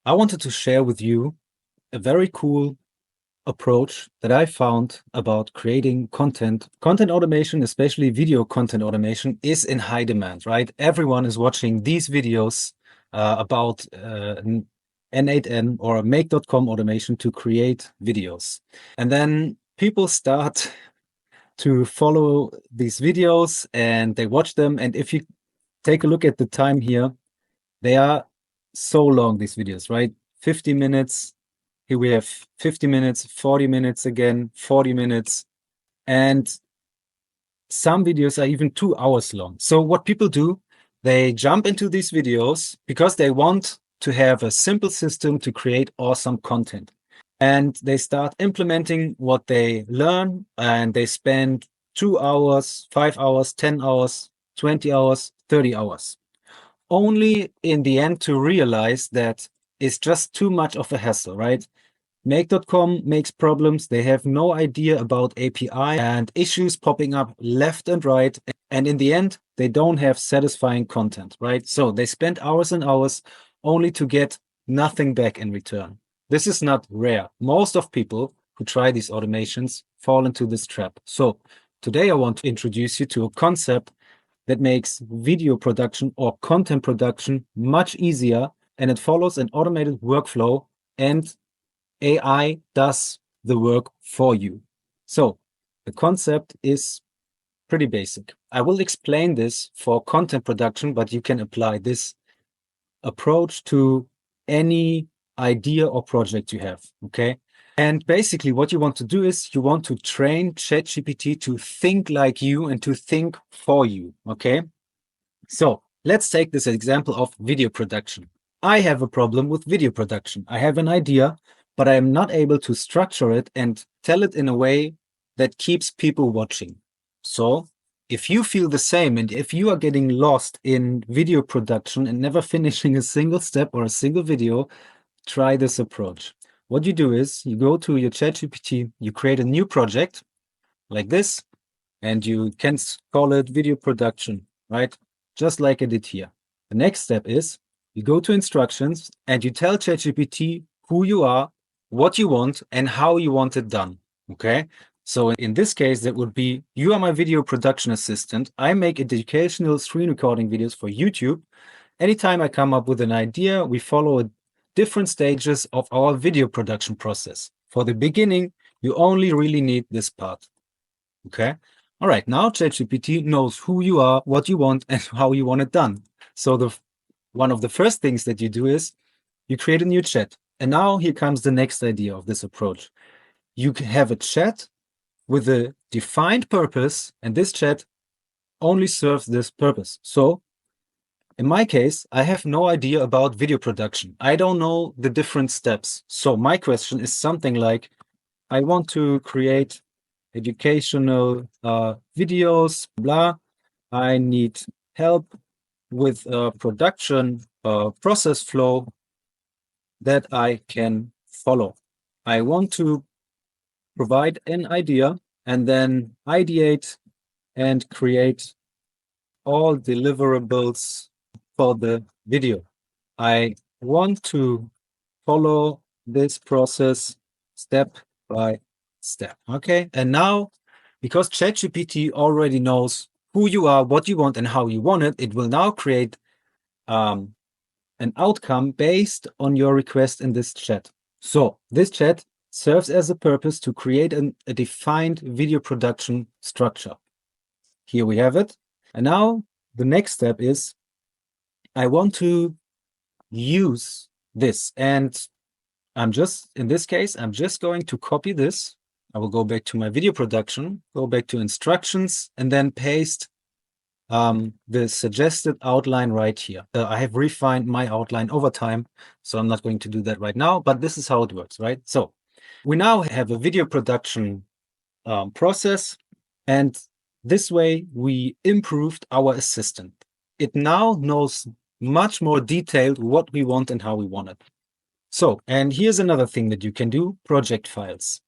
I wanted to share with you a very cool approach that I found about creating content. Content automation, especially video content automation, is in high demand, right? Everyone is watching these videos about N8N or make.com automation to create videos. And then people start to follow these videos and they watch them. And if you take a look at the time here, they are so long, these videos, right? 50 minutes. Here we have 50 minutes, 40 minutes again, 40 minutes. And some videos are even 2 hours long. So what people do, they jump into these videos because they want to have a simple system to create awesome content. And they start implementing what they learn, and they spend 2 hours, 5 hours, 10 hours, 20 hours, 30 hours. Only in the end to realize that it's just too much of a hassle, right? Make.com makes problems. They have no idea about API and issues popping up left and right. And in the end, they don't have satisfying content, right? So they spend hours and hours only to get nothing back in return. This is not rare. Most of people who try these automations fall into this trap. So today I want to introduce you to a concept that makes video production or content production much easier, and it follows an automated workflow, and AI does the work for you. So the concept is pretty basic. I will explain this for content production, but you can apply this approach to any idea or project you have, okay? And basically what you want to do is you want to train ChatGPT to think like you and to think for you, okay? So let's take this example of video production. I have a problem with video production. I have an idea, but I am not able to structure it and tell it in a way that keeps people watching. So if you feel the same, and if you are getting lost in video production and never finishing a single step or a single video, try this approach. What you do is you go to your ChatGPT, you create a new project like this, and you can call it video production, right? Just like I did here. The next step is you go to instructions and you tell ChatGPT who you are, what you want, and how you want it done, okay? So in this case, that would be, you are my video production assistant. I make educational screen recording videos for YouTube. Anytime I come up with an idea, we follow different stages of our video production process. For the beginning, you only really need this part, okay? All right, now ChatGPT knows who you are, what you want, and how you want it done. So one of the first things that you do is you create a new chat. And now here comes the next idea of this approach. You can have a chat with a defined purpose, and this chat only serves this purpose. So in my case, I have no idea about video production. I don't know the different steps. So my question is something like, I want to create educational videos, blah. I need help with production process flow that I can follow. I want to provide an idea and then ideate and create all deliverables for the video. I want to follow this process step by step. Okay. And now, because ChatGPT already knows who you are, what you want, and how you want it, it will now create an outcome based on your request in this chat. So this chat serves as a purpose to create a defined video production structure. Here we have it. And now the next step is I want to use this. And in this case, I'm just going to copy this. I will go back to my video production, go back to instructions, and then paste the suggested outline right here. I have refined my outline over time, so I'm not going to do that right now, but this is how it works, right? So we now have a video production process, and this way we improved our assistant. It now knows much more detailed what we want and how we want it. So, and here's another thing that you can do, project files.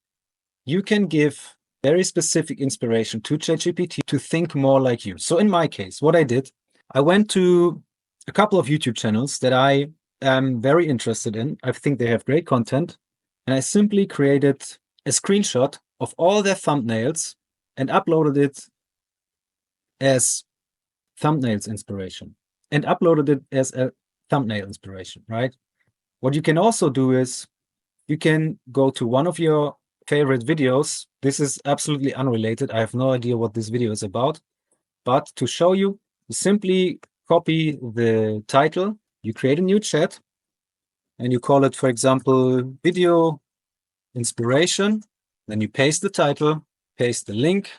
You can give very specific inspiration to ChatGPT to think more like you. So in my case, what I did, I went to a couple of YouTube channels that I I'm very interested in. I think they have great content. And I simply created a screenshot of all their thumbnails and uploaded it as thumbnails inspiration and uploaded it as a thumbnail inspiration, right? What you can also do is you can go to one of your favorite videos. This is absolutely unrelated. I have no idea what this video is about, but to show you, you simply copy the title, you create a new chat, and you call it, for example, video inspiration. Then you paste the title, paste the link,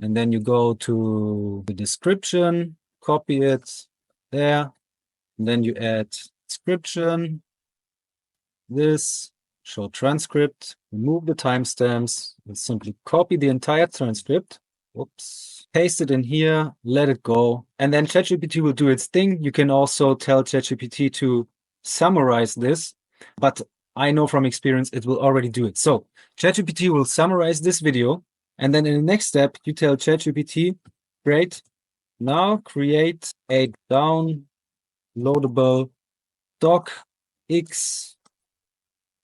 and then you go to the description, copy it there, and then you add description, this, show transcript, remove the timestamps, and simply copy the entire transcript. Whoops. Paste it in here, let it go, and then ChatGPT will do its thing. You can also tell ChatGPT to summarize this, but I know from experience it will already do it. So ChatGPT will summarize this video, and then in the next step, you tell ChatGPT, great, now create a downloadable docx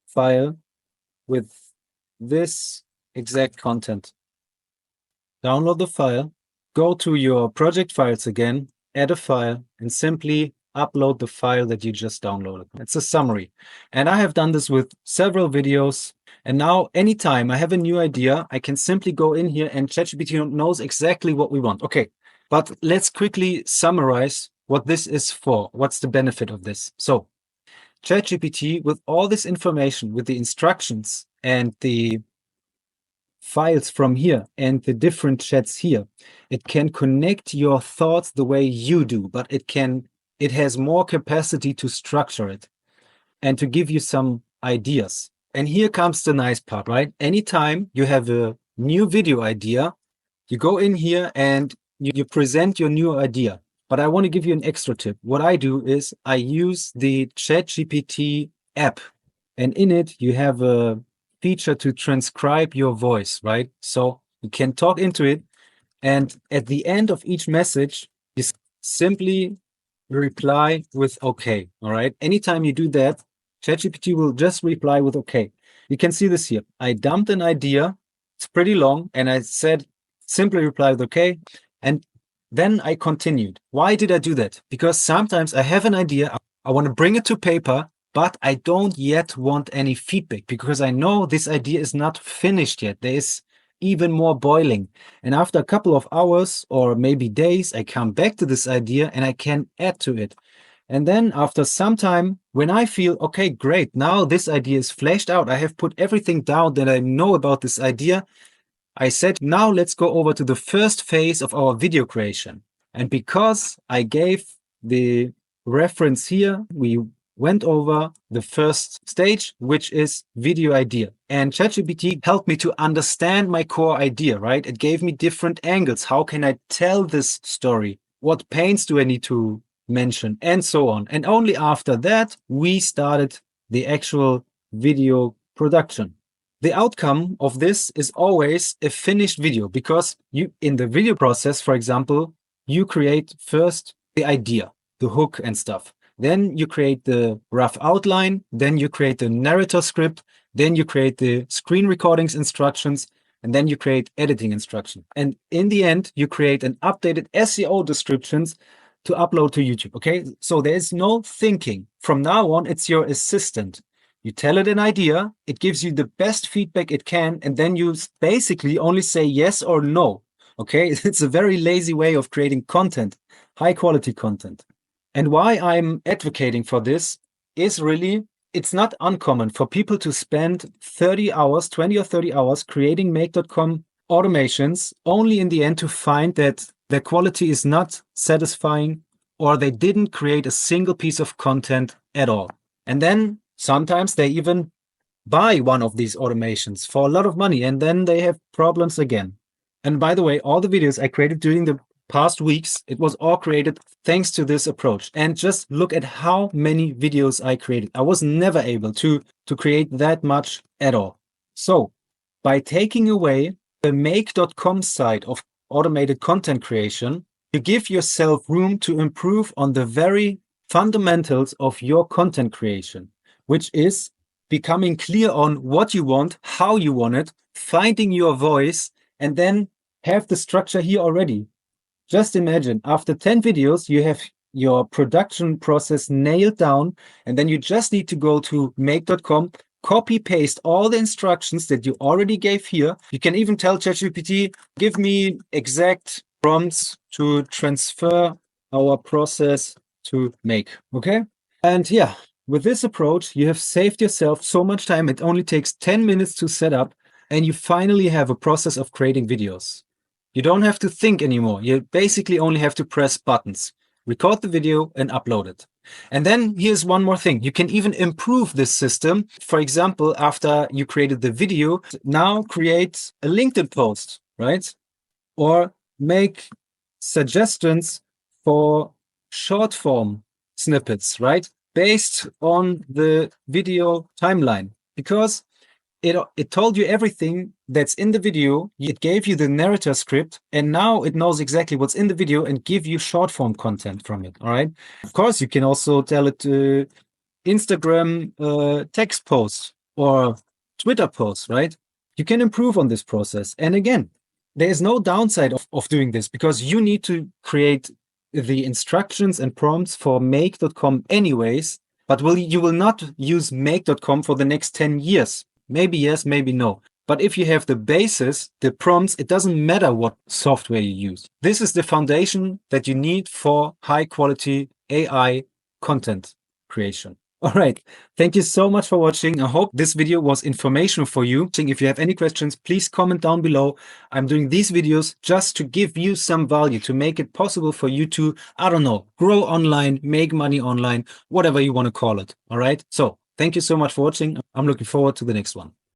file with this exact content. Download the file, go to your project files again, add a file, and simply upload the file that you just downloaded. It's a summary. And I have done this with several videos. And now anytime I have a new idea, I can simply go in here and ChatGPT knows exactly what we want. Okay, but let's quickly summarize what this is for. What's the benefit of this? So ChatGPT, with all this information, with the instructions and the files from here and the different chats here, it can connect your thoughts the way you do, but it has more capacity to structure it and to give you some ideas. And here comes the nice part, right? Anytime you have a new video idea, you go in here and you present your new idea. But I want to give you an extra tip. What I do is I use the ChatGPT app, and in it you have a feature to transcribe your voice, right? So you can talk into it, and at the end of each message, you simply reply with okay. All right. Anytime you do that, ChatGPT will just reply with okay. You can see this here. I dumped an idea. It's pretty long, and I said simply reply with okay. And then I continued. Why did I do that? Because sometimes I have an idea, I want to bring it to paper, but I don't yet want any feedback because I know this idea is not finished yet. There is even more boiling. And after a couple of hours or maybe days, I come back to this idea and I can add to it. And then after some time, when I feel, okay, great, now this idea is fleshed out, I have put everything down that I know about this idea, I said, now let's go over to the first phase of our video creation. And because I gave the reference here, we went over the first stage, which is video idea. And ChatGPT helped me to understand my core idea, right? It gave me different angles. How can I tell this story? What pains do I need to mention? And so on. And only after that, we started the actual video production. The outcome of this is always a finished video because you, in the video process, for example, you create first the idea, the hook and stuff. Then you create the rough outline. Then you create the narrator script. Then you create the screen recordings instructions. And then you create editing instruction. And in the end, you create an updated SEO descriptions to upload to YouTube. Okay, so there is no thinking. From now on, it's your assistant. You tell it an idea, it gives you the best feedback it can, and then you basically only say yes or no. Okay, it's a very lazy way of creating content, high quality content. And why I'm advocating for this is really, it's not uncommon for people to spend 30 hours, 20 or 30 hours creating make.com automations, only in the end to find that their quality is not satisfying or they didn't create a single piece of content at all. And then sometimes they even buy one of these automations for a lot of money, and then they have problems again. And by the way, all the videos I created during the past weeks, it was all created thanks to this approach. And just look at how many videos I created. I was never able to create that much at all. So by taking away the make.com side of automated content creation, you give yourself room to improve on the very fundamentals of your content creation, which is becoming clear on what you want, how you want it, finding your voice, and then have the structure here already. Just imagine after 10 videos, you have your production process nailed down, and then you just need to go to make.com, copy paste all the instructions that you already gave here. You can even tell ChatGPT, give me exact prompts to transfer our process to make. Okay. And yeah, with this approach, you have saved yourself so much time. It only takes 10 minutes to set up, and you finally have a process of creating videos. You don't have to think anymore. You basically only have to press buttons, record the video, and upload it. And then here's one more thing. You can even improve this system. For example, after you created the video, now create a LinkedIn post, right? Or make suggestions for short form snippets, right? Based on the video timeline, because it told you everything that's in the video. It gave you the narrator script, and now it knows exactly what's in the video and give you short form content from it. All right. Of course, you can also tell it to Instagram text posts or Twitter posts, right? You can improve on this process. And again, there is no downside of doing this, because you need to create the instructions and prompts for make.com anyways, but you will not use make.com for the next 10 years. Maybe yes, maybe no. But if you have the basis, the prompts, it doesn't matter what software you use. This is the foundation that you need for high quality AI content creation. All right. Thank you so much for watching. I hope this video was informational for you. If you have any questions, please comment down below. I'm doing these videos just to give you some value, to make it possible for you to, I don't know, grow online, make money online, whatever you want to call it. All right. So thank you so much for watching. I'm looking forward to the next one.